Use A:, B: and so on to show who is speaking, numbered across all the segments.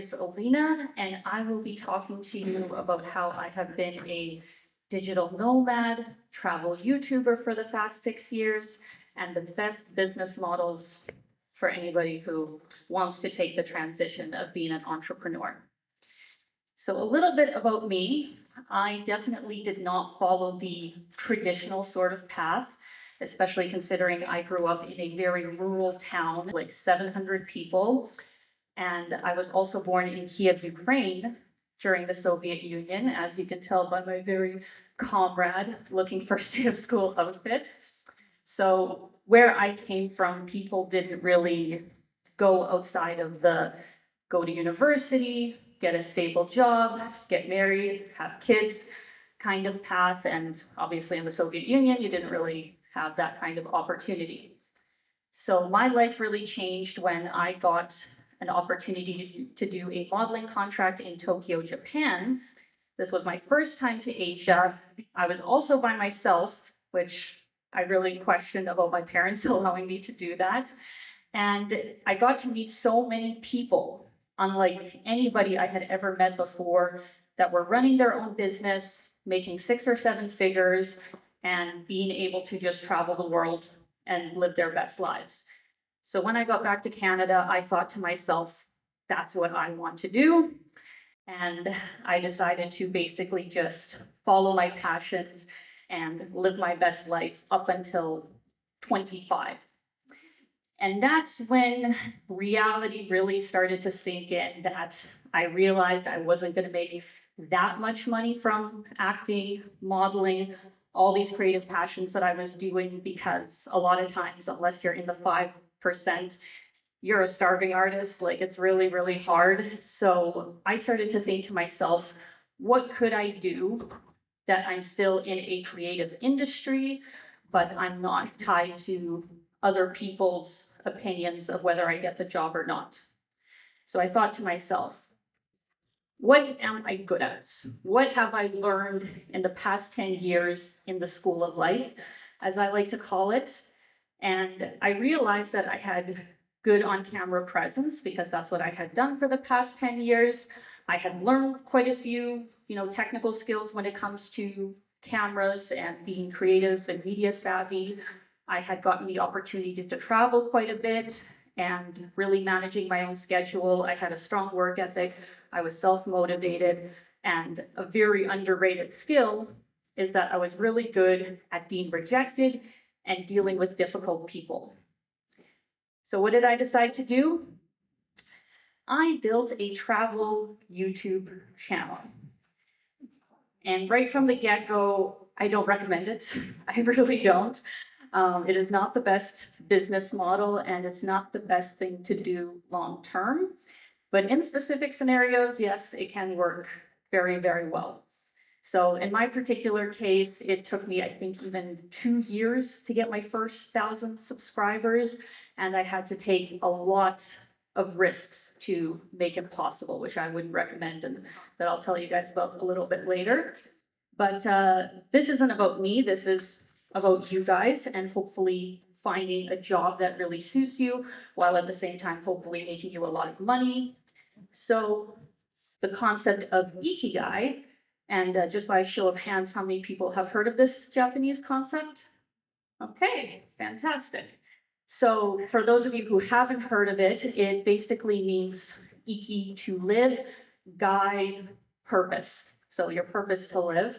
A: is Alina, and I will be talking to you about how I have been a digital nomad, travel YouTuber for the past 6 years, and the best business models for anybody who wants to take the transition of being an entrepreneur. So a little bit about me. I definitely did not follow the traditional sort of path, especially considering I grew up in a very rural town, like 700 people. And I was also born in Kiev, Ukraine during the Soviet Union, as you can tell by my very comrade looking first day of school outfit. So where I came from, people didn't really go outside of the go to university, get a stable job, get married, have kids kind of path. And obviously in the Soviet Union, you didn't really have that kind of opportunity. So my life really changed when I got an opportunity to do a modeling contract in Tokyo, Japan. This was my first time to Asia. I was also by myself, which I really questioned about my parents allowing me to do that. And I got to meet so many people, unlike anybody I had ever met before, that were running their own business, making 6 or 7 figures, and being able to just travel the world and live their best lives. So when I got back to Canada, I thought to myself, that's what I want to do. And I decided to basically just follow my passions and live my best life up until 25. And that's when reality really started to sink in, that I realized I wasn't going to make that much money from acting, modeling, all these creative passions that I was doing, because a lot of times, unless you're in the 5%, you're a starving artist. Like, it's really, really hard. So I started to think to myself, what could I do that I'm still in a creative industry, but I'm not tied to other people's opinions of whether I get the job or not? So I thought to myself, what am I good at? What have I learned in the past 10 years in the school of life, as I like to call it? And I realized that I had good on-camera presence, because that's what I had done for the past 10 years. I had learned quite a few, technical skills when it comes to cameras and being creative and media savvy. I had gotten the opportunity to travel quite a bit and really managing my own schedule. I had a strong work ethic. I was self-motivated, and a very underrated skill is that I was really good at being rejected and dealing with difficult people. So what did I decide to do? I built a travel YouTube channel. And right from the get-go, I don't recommend it. I really don't. It is not the best business model, and it's not the best thing to do long-term. But in specific scenarios, yes, it can work very, very well. So in my particular case, it took me, I think, even 2 years to get my first 1,000 subscribers, and I had to take a lot of risks to make it possible, which I wouldn't recommend, and that I'll tell you guys about a little bit later. But this isn't about me, this is about you guys, and hopefully finding a job that really suits you, while at the same time hopefully making you a lot of money. So the concept of Ikigai, and just by a show of hands, how many people have heard of this Japanese concept? Okay, fantastic. So for those of you who haven't heard of it, it basically means Iki, to live, Gai, purpose. So your purpose to live.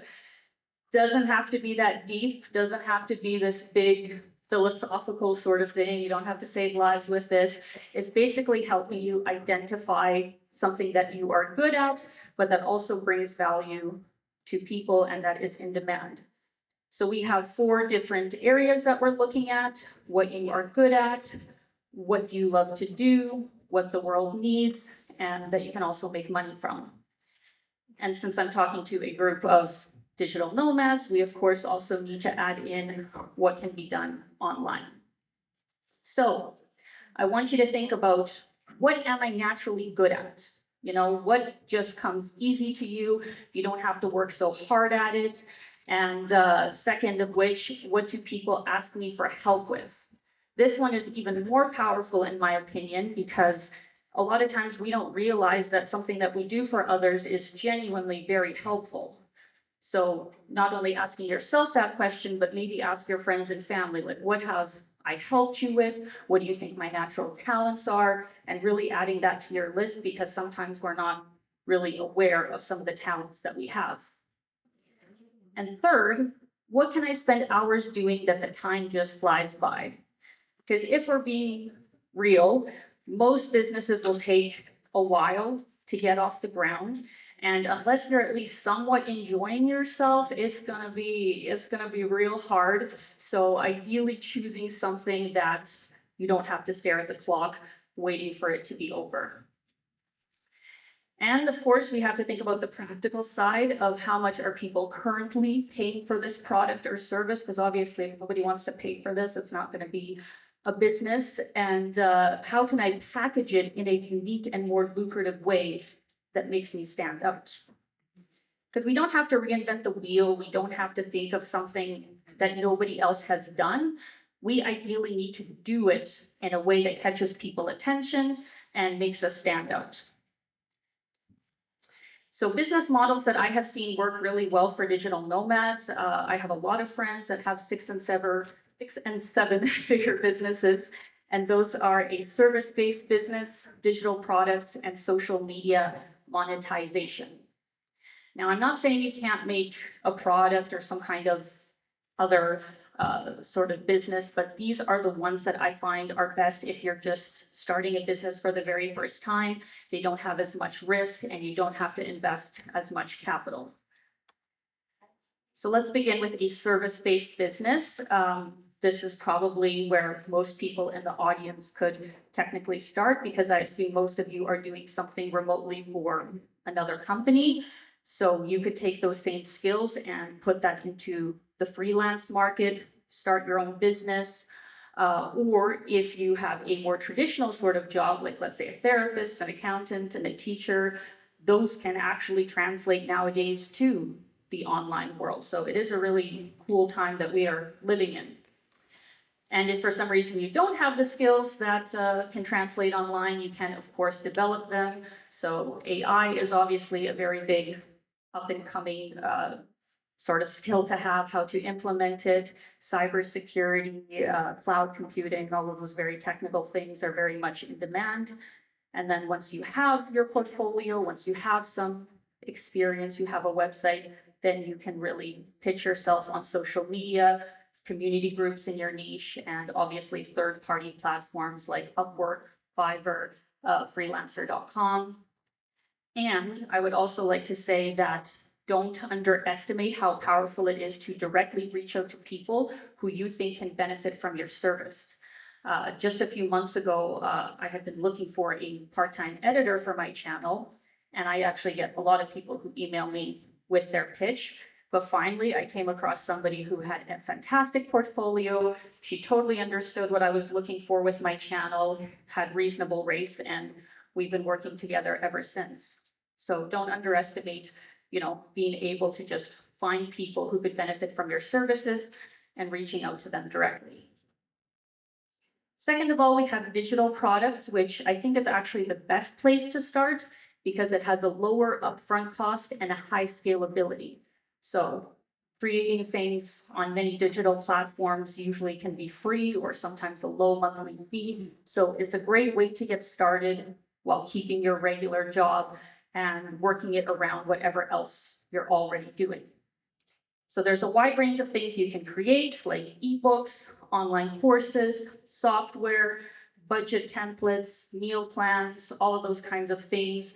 A: Doesn't have to be that deep, doesn't have to be this big philosophical sort of thing. You don't have to save lives with this. It's basically helping you identify something that you are good at, but that also brings value to people and that is in demand. So we have 4 different areas that we're looking at: what you are good at, what you love to do, what the world needs, and that you can also make money from. And since I'm talking to a group of digital nomads, we of course also need to add in what can be done online. So I want you to think about, what am I naturally good at? What just comes easy to you? You don't have to work so hard at it. And second of which, what do people ask me for help with? This one is even more powerful in my opinion, because a lot of times we don't realize that something that we do for others is genuinely very helpful. So not only asking yourself that question, but maybe ask your friends and family, like, what have I helped you with? What do you think my natural talents are? And really adding that to your list, because sometimes we're not really aware of some of the talents that we have. And third, what can I spend hours doing that the time just flies by? Because if we're being real, most businesses will take a while to get off the ground. And unless you're at least somewhat enjoying yourself, it's gonna be real hard. So ideally choosing something that you don't have to stare at the clock waiting for it to be over. And of course, we have to think about the practical side of how much are people currently paying for this product or service, because obviously if nobody wants to pay for this, it's not going to be a business. And how can I package it in a unique and more lucrative way that makes me stand out? Because we don't have to reinvent the wheel. We don't have to think of something that nobody else has done. We ideally need to do it in a way that catches people's attention and makes us stand out. So business models that I have seen work really well for digital nomads. I have a lot of friends that have 6 and 7 figure businesses, and those are a service-based business, digital products, and social media monetization. Now, I'm not saying you can't make a product or some kind of other sort of business, but these are the ones that I find are best if you're just starting a business for the very first time. They don't have as much risk and you don't have to invest as much capital. So let's begin with a service-based business. This is probably where most people in the audience could technically start, because I assume most of you are doing something remotely for another company. So you could take those same skills and put that into the freelance market, start your own business, or if you have a more traditional sort of job, like let's say a therapist, an accountant, and a teacher, those can actually translate nowadays to the online world. So it is a really cool time that we are living in. And if for some reason you don't have the skills that can translate online, you can of course develop them. So AI is obviously a very big up and coming sort of skill to have, how to implement it. Cybersecurity, cloud computing, all of those very technical things are very much in demand. And then once you have your portfolio, once you have some experience, you have a website, then you can really pitch yourself on social media, community groups in your niche, and obviously third-party platforms like Upwork, Fiverr, freelancer.com. And I would also like to say that don't underestimate how powerful it is to directly reach out to people who you think can benefit from your service. Just a few months ago, I had been looking for a part-time editor for my channel, and I actually get a lot of people who email me with their pitch. But finally, I came across somebody who had a fantastic portfolio. She totally understood what I was looking for with my channel, had reasonable rates, and we've been working together ever since. So don't underestimate, being able to just find people who could benefit from your services and reaching out to them directly. Second of all, we have digital products, which I think is actually the best place to start because it has a lower upfront cost and a high scalability. So creating things on many digital platforms usually can be free or sometimes a low monthly fee. So it's a great way to get started while keeping your regular job and working it around whatever else you're already doing. So there's a wide range of things you can create, like ebooks, online courses, software, budget templates, meal plans, all of those kinds of things.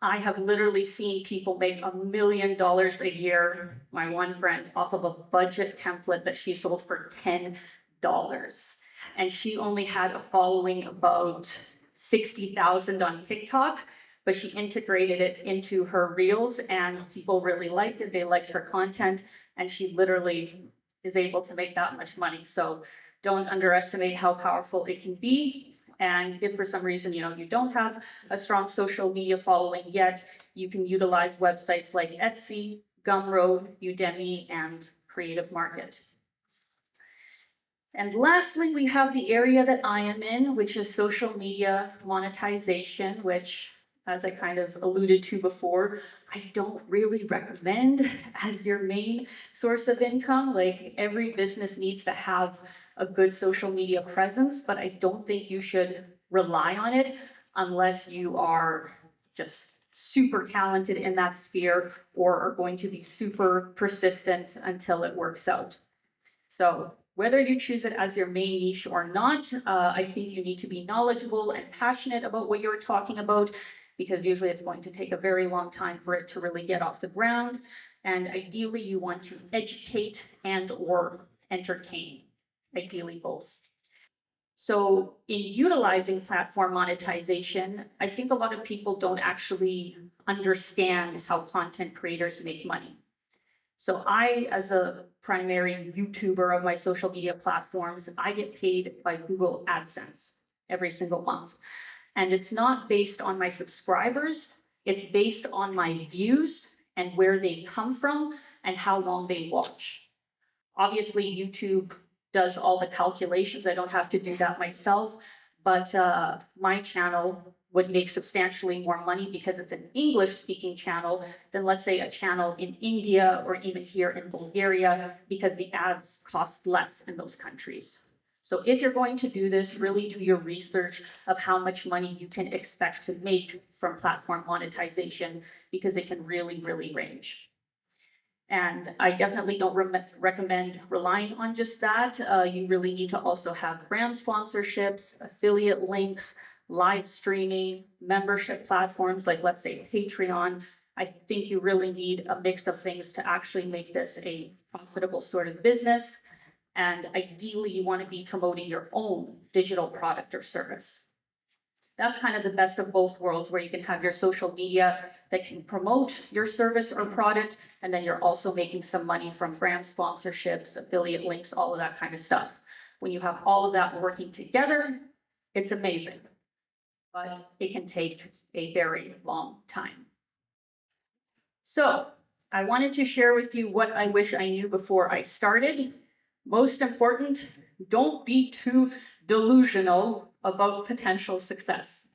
A: I have literally seen people make $1 million a year, my one friend, off of a budget template that she sold for $10. And she only had a following about 60,000 on TikTok, but she integrated it into her reels and people really liked it. They liked her content, and she literally is able to make that much money. So don't underestimate how powerful it can be. And if for some reason, you don't have a strong social media following yet, you can utilize websites like Etsy, Gumroad, Udemy, and Creative Market. And lastly, we have the area that I am in, which is social media monetization, which, as I kind of alluded to before, I don't really recommend as your main source of income. Like, every business needs to have a good social media presence, but I don't think you should rely on it unless you are just super talented in that sphere or are going to be super persistent until it works out. So whether you choose it as your main niche or not, I think you need to be knowledgeable and passionate about what you're talking about, because usually it's going to take a very long time for it to really get off the ground. And ideally, you want to educate and or entertain, ideally both. So in utilizing platform monetization, I think a lot of people don't actually understand how content creators make money. So I, as a primary YouTuber of my social media platforms, I get paid by Google AdSense every single month. And it's not based on my subscribers, it's based on my views and where they come from and how long they watch. Obviously, YouTube does all the calculations. I don't have to do that myself, but my channel would make substantially more money because it's an English speaking channel than, let's say, a channel in India or even here in Bulgaria, because the ads cost less in those countries. So if you're going to do this, really do your research of how much money you can expect to make from platform monetization, because it can really, really range. And I definitely don't recommend relying on just that. You really need to also have brand sponsorships, affiliate links, live streaming, membership platforms like, let's say, Patreon. I think you really need a mix of things to actually make this a profitable sort of business. And ideally, you want to be promoting your own digital product or service. That's kind of the best of both worlds, where you can have your social media that can promote your service or product, and then you're also making some money from brand sponsorships, affiliate links, all of that kind of stuff. When you have all of that working together, it's amazing, but it can take a very long time. So I wanted to share with you what I wish I knew before I started. Most important, don't be too delusional about potential success.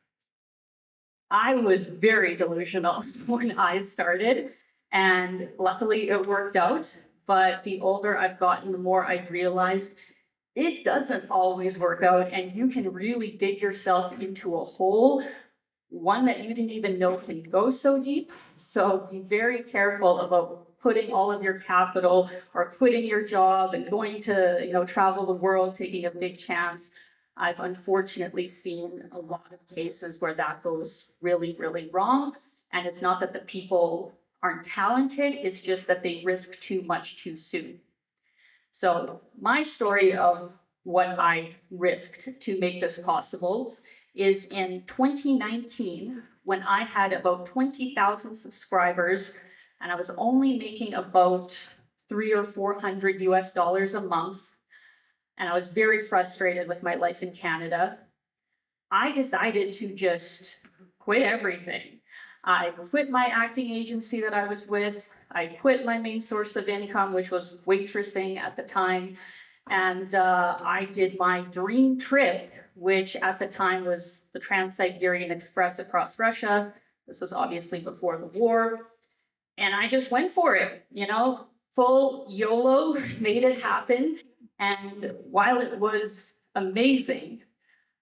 A: I was very delusional when I started, and luckily it worked out. But the older I've gotten, the more I've realized it doesn't always work out, and you can really dig yourself into a hole, one that you didn't even know can go so deep. So be very careful about putting all of your capital or quitting your job and going to, travel the world, taking a big chance. I've unfortunately seen a lot of cases where that goes really, really wrong. And it's not that the people aren't talented, it's just that they risk too much too soon. So my story of what I risked to make this possible is in 2019, when I had about 20,000 subscribers and I was only making about 300 or 400 US dollars a month, and I was very frustrated with my life in Canada. I decided to just quit everything. I quit my acting agency that I was with. I quit my main source of income, which was waitressing at the time. And I did my dream trip, which at the time was the Trans-Siberian Express across Russia. This was obviously before the war. And I just went for it, full YOLO, made it happen. And while it was amazing,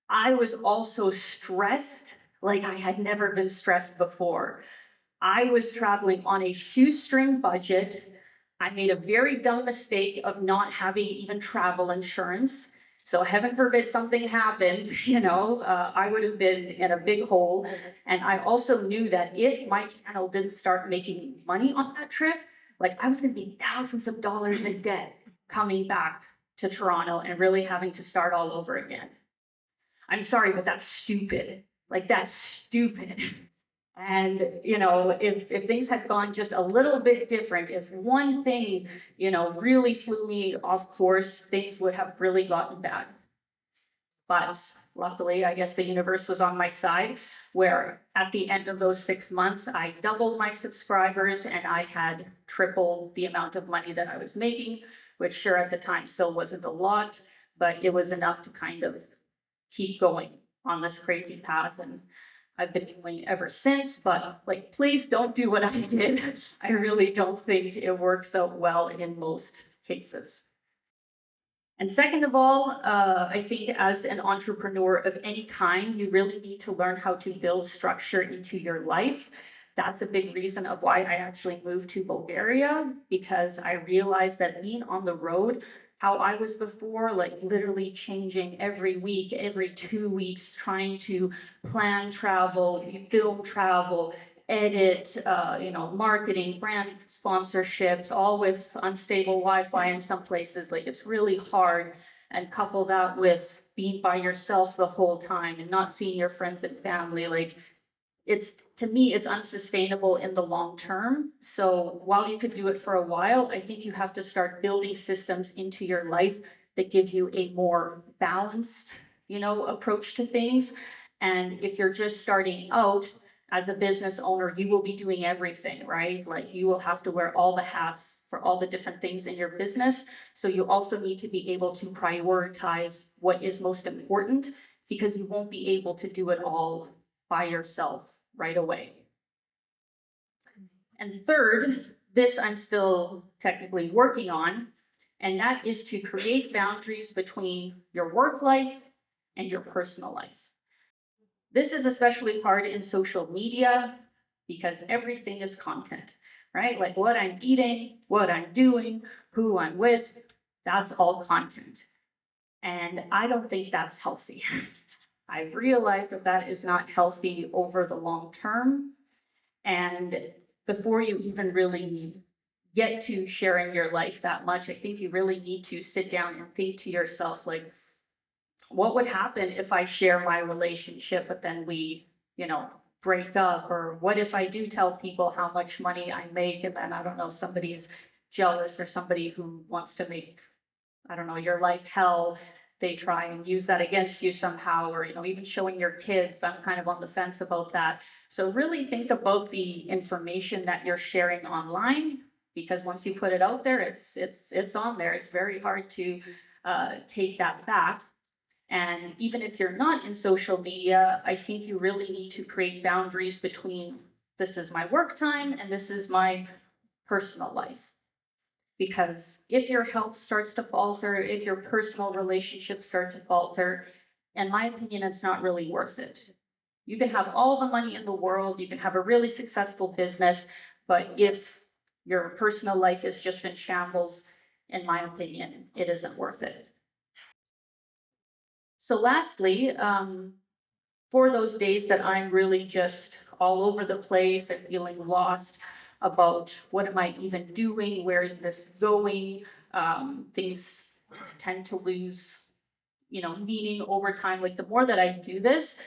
A: I was also stressed like I had never been stressed before. I was traveling on a shoestring budget. I made a very dumb mistake of not having even travel insurance. So heaven forbid something happened, I would have been in a big hole. And I also knew that if my channel didn't start making money on that trip, like I was going to be thousands of dollars in debt coming back to Toronto and really having to start all over again. I'm sorry, but that's stupid. Like, that's stupid. And, if things had gone just a little bit different, if one thing, really flew me off course, things would have really gotten bad. But luckily, I guess the universe was on my side, where at the end of those 6 months, I doubled my subscribers and I had triple the amount of money that I was making, which sure at the time still wasn't a lot. but it was enough to kind of keep going on this crazy path. And I've been doing ever since, but like, please don't do what I did. I really don't think it works out well in most cases. And second of all, I think as an entrepreneur of any kind, you really need to learn how to build structure into your life. That's a big reason of why I actually moved to Bulgaria, because I realized that being on the road, how I was before, like literally changing every week, every 2 weeks, trying to plan travel, film travel, edit, marketing, brand sponsorships, all with unstable Wi-Fi in some places. Like it's really hard. And couple that with being by yourself the whole time and not seeing your friends and family. Like to me, it's unsustainable in the long term. So while you could do it for a while, I think you have to start building systems into your life that give you a more balanced, approach to things. And if you're just starting out as a business owner, you will be doing everything, right? Like you will have to wear all the hats for all the different things in your business. So you also need to be able to prioritize what is most important, because you won't be able to do it all by yourself right away. And third, this I'm still technically working on, and that is to create boundaries between your work life and your personal life. This is especially hard in social media because everything is content, right? Like what I'm eating, what I'm doing, who I'm with, that's all content. And I don't think that's healthy. I realize that that is not healthy over the long term. And before you even really get to sharing your life that much, I think you really need to sit down and think to yourself, like, what would happen if I share my relationship, but then we, break up? Or what if I do tell people how much money I make and then, I don't know, somebody's jealous, or somebody who wants to make, I don't know, your life hell, they try and use that against you somehow, or even showing your kids. I'm kind of on the fence about that. So really think about the information that you're sharing online, because once you put it out there, it's on there. It's very hard to take that back. And even if you're not in social media, I think you really need to create boundaries between this is my work time and this is my personal life. Because if your health starts to falter, if your personal relationships start to falter, in my opinion, it's not really worth it. You can have all the money in the world, you can have a really successful business, but if your personal life is just in shambles, in my opinion, it isn't worth it. So lastly, for those days that I'm really just all over the place and feeling lost about what am I even doing, where is this going, things tend to lose, meaning over time. Like the more that I do this,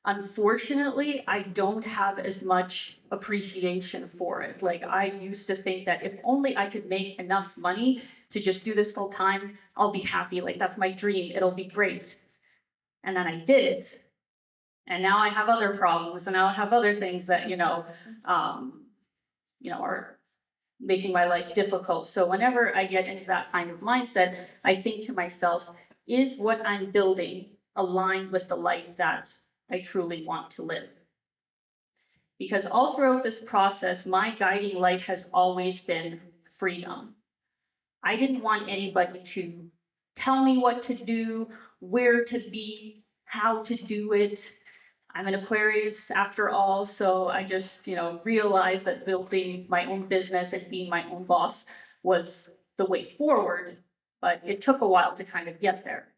A: unfortunately, I don't have as much appreciation for it. Like I used to think that if only I could make enough money to just do this full time, I'll be happy. Like that's my dream. It'll be great. And then I did it. And now I have other problems, and now I have other things that, are making my life difficult. So whenever I get into that kind of mindset, I think to myself, is what I'm building aligned with the life that I truly want to live? Because all throughout this process, my guiding light has always been freedom. I didn't want anybody to tell me what to do, where to be, how to do it. I'm an Aquarius after all, so I just, realized that building my own business and being my own boss was the way forward, but it took a while to kind of get there.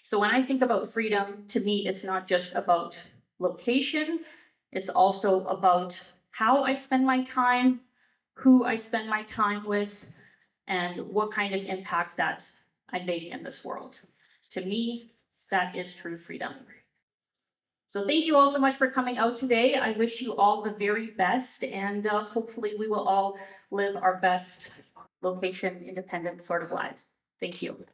A: So when I think about freedom, to me, it's not just about location, it's also about how I spend my time, who I spend my time with, and what kind of impact that I make in this world. To me, that is true freedom. So thank you all so much for coming out today. I wish you all the very best, and hopefully we will all live our best location independent sort of lives. Thank you.